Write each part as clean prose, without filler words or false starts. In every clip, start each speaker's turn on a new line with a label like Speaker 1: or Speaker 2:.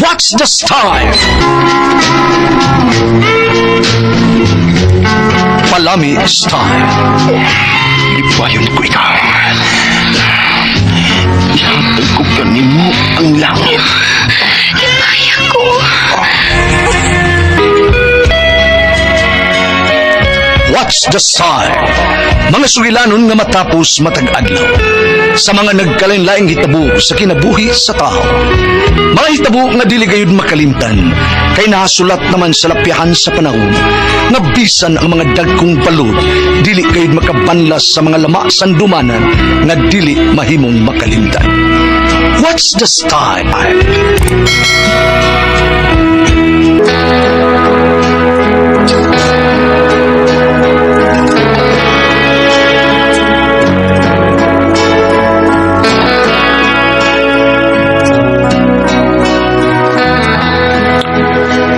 Speaker 1: What's the style? Palami style.
Speaker 2: Ipayon ko ikaw. Ihatag ko kanimo ang langit.
Speaker 3: Kaya ko.
Speaker 1: What's the style? Mga sugilanon nga matapos matag-adlaw. Sa mga nagkalain-laing hitabo sa kinabuhi sa tao. Mga hitabo nga dili gayud makalimtan, kay nasulat naman sa lapyahan sa panahon, nga bisan ang mga dagkong balod, dili gayud makabanlas sa mga lama sandumanan, nga dili mahimong makalimtan. What's the style?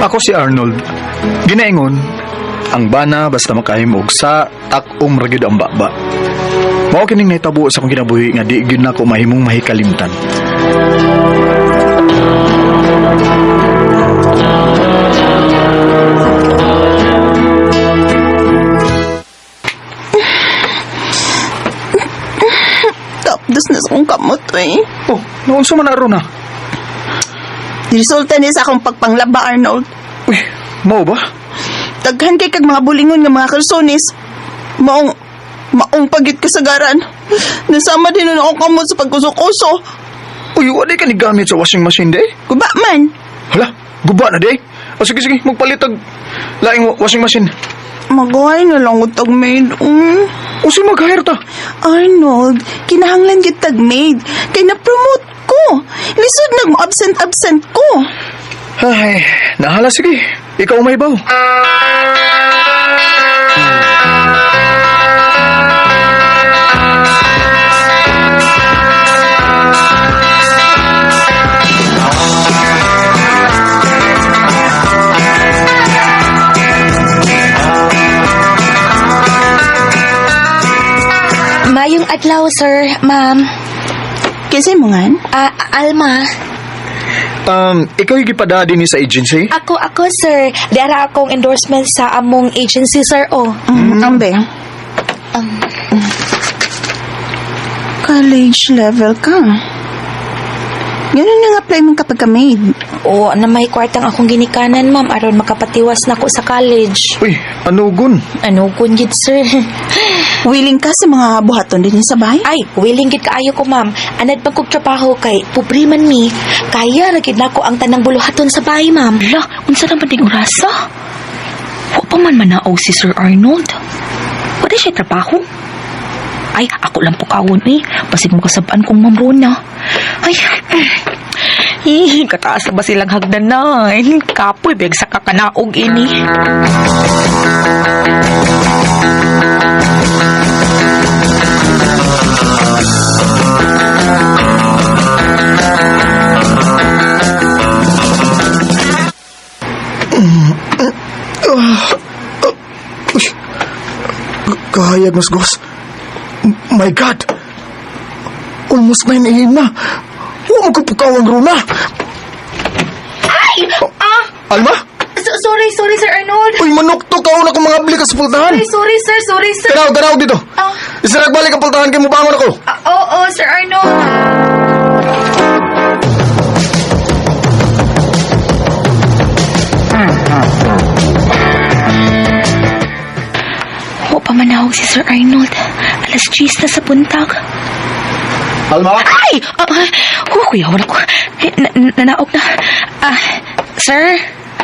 Speaker 4: Ako si Arnold. Ginaingon, ang bana basta makahimog sa tak-om ragyod ang baba. Mao kining nahitabo sa akong kinabuhi nga di gyud nako mahimong mahikalimtan.
Speaker 3: Tapos na sa akong kamot eh.
Speaker 4: Oh, naunsa man na ron ha?
Speaker 3: Resulta niya sa akong pagpanglaba, Arnold.
Speaker 4: Uy, mao ba?
Speaker 3: Daghan kay kag mga bulingon nga mga kalsones. Maong pagit kasagaran. Nasama din na akong kamot sa pagkuso-kuso.
Speaker 4: Uy, wala ka ni gamit sa washing machine day?
Speaker 3: Guba man.
Speaker 4: Hala, guba na day. O sige, magpalit og laing washing machine.
Speaker 3: Magahay na lang utag maid.
Speaker 4: O sige, mag-hire ta.
Speaker 3: Arnold, kinahanglan gyud tag maid. Kay na-promote ko. Lisod nag-absent ko.
Speaker 4: Ay, nahala sige. Ikaw may baw.
Speaker 5: Mayong adlaw, sir, ma'am.
Speaker 3: Kasi mo nga?
Speaker 5: Alma.
Speaker 4: Ikaw yung gipada din sa agency?
Speaker 5: Ako, sir. Dara akong endorsement sa among agency, sir, oh.
Speaker 3: Ambe. College level ka. Ganun nga apply mong kapag ka-maid.
Speaker 5: Oo, na may kwartang akong ginikanan, ma'am, aron makapatiwas na ko sa college.
Speaker 4: Uy, ano gun?
Speaker 5: Ano kun gid, sir?
Speaker 3: Willing ka sa mga buhaton din sa bahay?
Speaker 5: Ay, willing gid kaayo ko, ma'am. Anad pag kog trabaho kay pobre man mi. Kaya ra gid nako ang tanang buluhaton sa bahay, ma'am.
Speaker 6: Hala, unsa naman ding orasa? Wa pa man manaog si Sir Arnold. Wala siya trabaho. Ay, ako lang po kawon eh. Basig mo kasabaan kong mamrona. Ay, kataas na ba silang hagdan na? Kapoy, beg sa kakanaog ini.
Speaker 4: Kahayag mas gos. My God! Almost 9 a.m. na. Huwag magkapukawang runa.
Speaker 5: Ay!
Speaker 4: Alma?
Speaker 5: Sorry, Sir Arnold.
Speaker 4: Uy, manok to. Kaon ako mga abli ka sa pultahan.
Speaker 5: Sorry, sir.
Speaker 4: Daraw dito. Isarag balik ang pultahan kayo mo bangon ako.
Speaker 5: Oo, Sir Arnold.
Speaker 6: Wa pa manawag si Sir Arnold. Alas 10 na sa buntag.
Speaker 4: Alma?
Speaker 6: Ay! Kuya, wala ko. Nanaog na. Sir?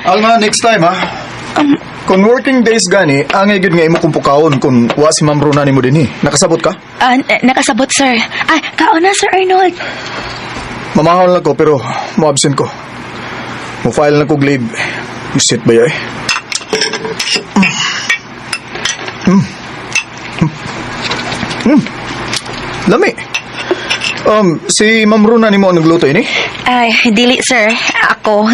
Speaker 4: Alma, next time ha. Kung working days gani, ang igid nga imo kung pukaon kung wa si Ma'am Rona nimo dinhi. Nakasabot ka?
Speaker 6: Nakasabot, sir. Kaon na, Sir Arnold.
Speaker 4: Mamahal na ko pero mo absent ko. Mo file na ko leave. Visit ba yay? Lami. Si Ma'am Rona nimo ang nagluto ini?
Speaker 6: Ay, dili, sir. Ako.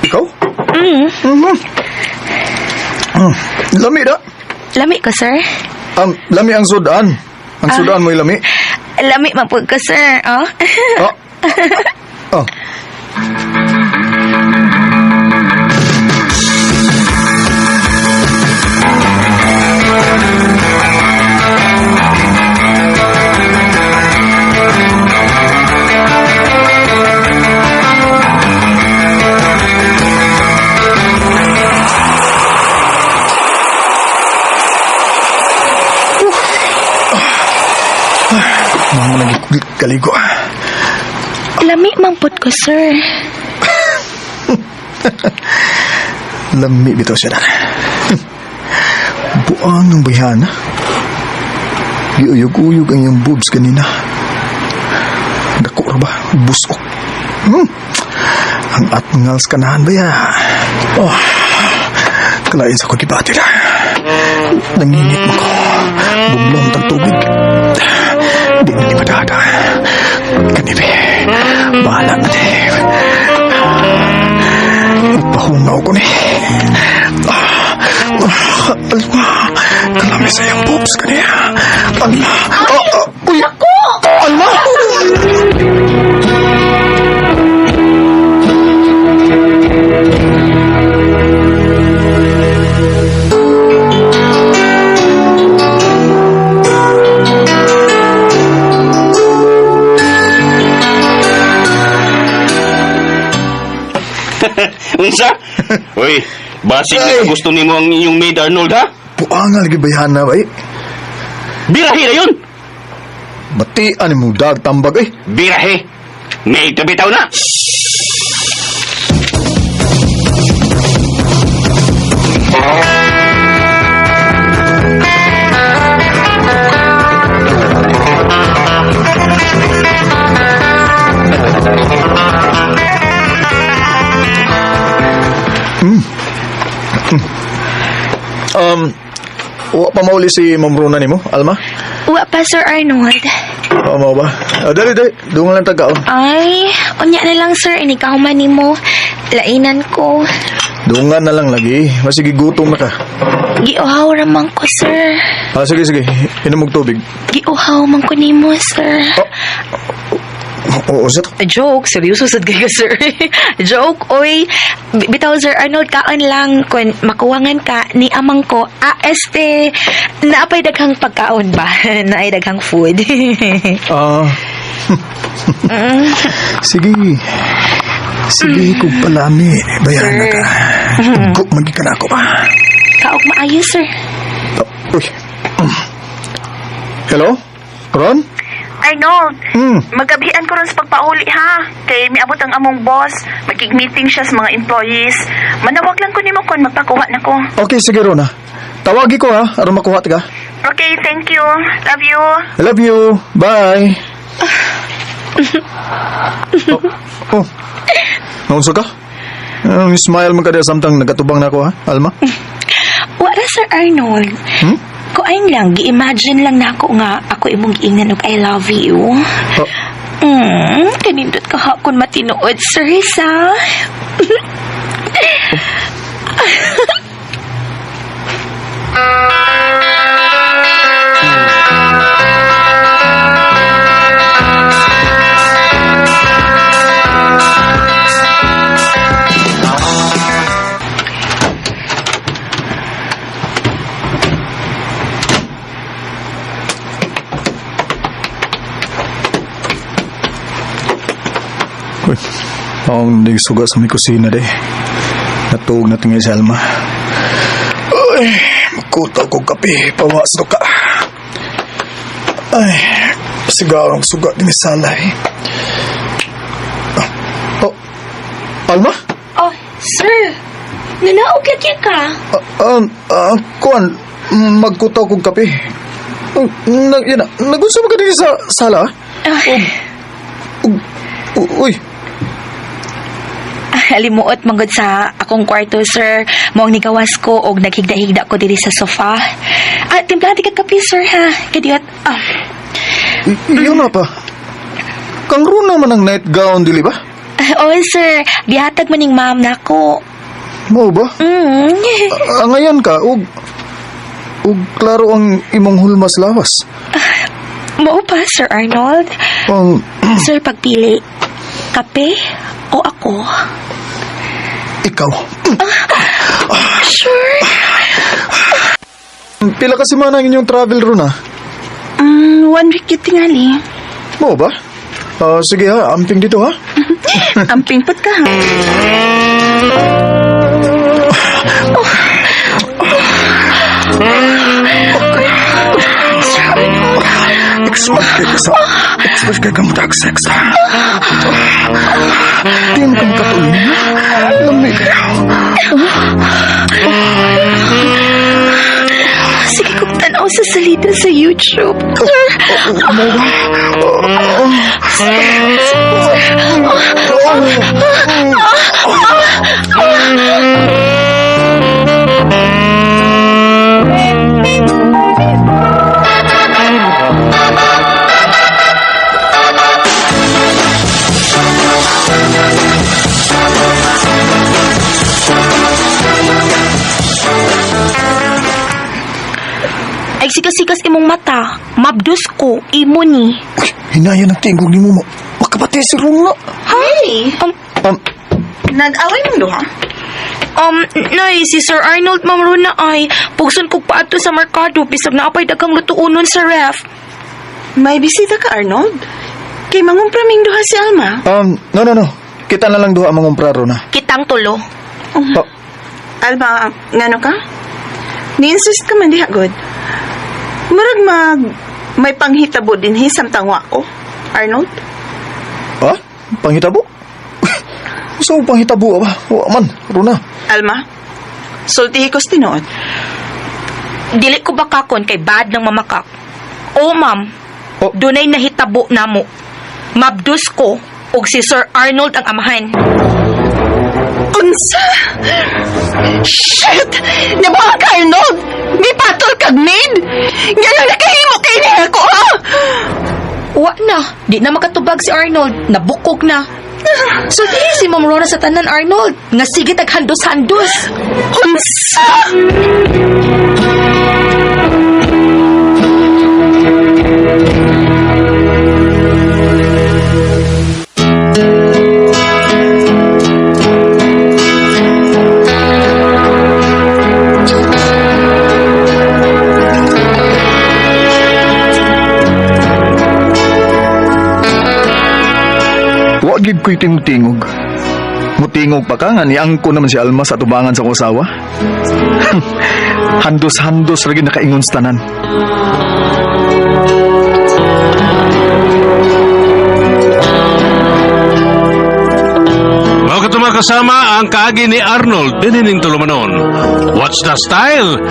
Speaker 4: Ikaw? Lami da.
Speaker 6: Lami ka, sir?
Speaker 4: Lami ang sudan. Ang sudan mo lami.
Speaker 6: Lami man po ka, sir. Oh?
Speaker 4: Oh. Mga nagkaligo.
Speaker 6: Lami mang put ko, sir.
Speaker 4: Lami bitaw siya na. Buang ng bayhana. Giuyog-uyog ang iyong boobs kanina. Dako ra ba? Busok. Ang atngals kanahan ba ya? Oh, kalain sa ko gibati na. Nanginit mo ko. Bumlong tang tubig. Di na madada. Kanibi. Bahala na di. Ipahungaw ko ni. Alma. Kalami sa iyong boobs kaniya. Alma. Uy! Ako! Alma!
Speaker 2: Unsa? Uy, basig na gusto nimo ang inyong maid Arnold, ha?
Speaker 4: Buangal gibahana ba eh?
Speaker 2: Birahe na yun!
Speaker 4: Matian mo dag tambag eh.
Speaker 2: Birahe! Maid na bitaw na!
Speaker 4: Wa pa mauli si Ma'am Rona nimo, Alma?
Speaker 6: Wa pa, Sir Arnold.
Speaker 4: Mo ba? Dali, dungan lang tagaon.
Speaker 6: Ay, unya na lang, sir. Inikahuman ni mo. Lainan ko.
Speaker 4: Dungan na lang lagi. Masige gutom na ka.
Speaker 6: Giuhaw ramang ko, sir.
Speaker 4: Sige. Inom og tubig.
Speaker 6: Giuhaw man ko ni mo, sir.
Speaker 4: Oo, sir.
Speaker 6: Joke, seryoso sad kayo, sir. Joke, oy. Bitaw, Sir Arnold, kaon lang kung makuwangan ka ni amang ko. Naapay daghang pagkaon ba? Naay daghang food.
Speaker 4: Sige. Sige, kung palami. Bayana ka. Ugok magika na ako ba?
Speaker 6: Kaog maayo, sir.
Speaker 4: Uy. Hello? Ron?
Speaker 3: Arnold, magabihan ko rin sa pagpauli ha. Kay miabot ang among boss. Magkig-meeting siya sa mga employees. Manawag lang ko ni mo kung magpakuha na ko.
Speaker 4: Okay, sige, Ron, ha. Tawagi ko, ha. Aron makuha ka.
Speaker 3: Okay, thank you. Love you.
Speaker 4: I love you. Bye. Naunso ka? Smile mo ka dahil samtang nagatubang na ako, ha, Alma?
Speaker 6: Wala, Sir Arnold. Kuain lang, gi-imagine lang na ako nga ako imong giingnan og I love you. Kanindot ka ha kung matinuod, sir, sa.
Speaker 4: Ang nagsuga sa may kusina de. Natuog na tingay si Alma. Ay, makutaw ko kape. Pawas do ka. Ay, sigarong suga din sa salay. Alma?
Speaker 6: Oh, sir. Nanaog lagi ka.
Speaker 4: Kuan, magkutaw kong kape. Nagusto mo ka din sa sala? Uy.
Speaker 6: Alimuot manggod sa akong kwarto, sir. Moang nigawas ko og naghigda-higda ko diri sa sofa. Timplahan ti ka kape, sir, ha. Kadiyot.
Speaker 4: Iyon na pa. Kang Runa man ang night gown, dili ba?
Speaker 6: Oo, sir. Bihatag mo ning ma'am na ko.
Speaker 4: Mo ba? Ngayon ka, ug klaro ang imong hulmas lawas.
Speaker 6: Mo pa, Sir Arnold?
Speaker 4: Ang
Speaker 6: Sir, pagpili. Kape o ako?
Speaker 4: Ikaw.
Speaker 6: Sure.
Speaker 4: Pila kasi man ang inyong travel ron, ah.
Speaker 3: 1 week yun tingali.
Speaker 4: Mo ba? Sige ha, amping dito ha.
Speaker 3: Amping pot ka ha.
Speaker 4: Expert ka ka mag-sex ha. Di mo ka makatuloy na. Lamig kayo.
Speaker 6: Sige kong tanaw sa salita sa YouTube.
Speaker 4: Mo ba?
Speaker 6: Ay sikas-sikas imong mata. Mabdus ko, imo ni.
Speaker 4: Hinaya ng tingog ni mo. Makapatay si Rung na.
Speaker 3: Hi!
Speaker 4: Um,
Speaker 3: Nag-away mong duha?
Speaker 6: Nay, si Sir Arnold Mamruna ay pugson ko pa ato sa merkado bisag naapay daghang lutuunon sa ref.
Speaker 3: May bisita ka, Arnold? Kay mangumpraming duha si Alma.
Speaker 4: no. Kita na lang duha mangumpra ron na.
Speaker 6: Kitang tulo.
Speaker 4: Oh,
Speaker 3: Alma, ngano ka? Ni-insist ka man diha, God. Murag may panghitabo din samtang ko, Arnold.
Speaker 4: ha? Panghitabo? So, panghitabo ba? O, man, Runa.
Speaker 3: Alma, sultihi ko tinuod.
Speaker 6: Dili ko bakakon kay bad ng mamakak. Oo, ma'am.
Speaker 4: Oh.
Speaker 6: Dunay nahitabo namo. Mabdus ko ug si Sir Arnold ang amahan.
Speaker 3: Unsa? Shit! Nabuha ka, Arnold! May patol kag maid! Ngayon nakahimo kay niya ako, ha?
Speaker 6: Wa na. Di na makatubag si Arnold. Nabukog na. So, di si Ma'am Rona sa tanan, Arnold. Nga sige taghandos-handos.
Speaker 3: Unsa?
Speaker 4: Wag gid ko'y tingog. Mutingog pa ka nga niangko naman si Alma sa tubangan sa kong asawa. Handos-handos lagi nakaingon sa tanan.
Speaker 7: Mga katuma kasama ang kaagi ni Arnold dinining tulumanon. What's the style?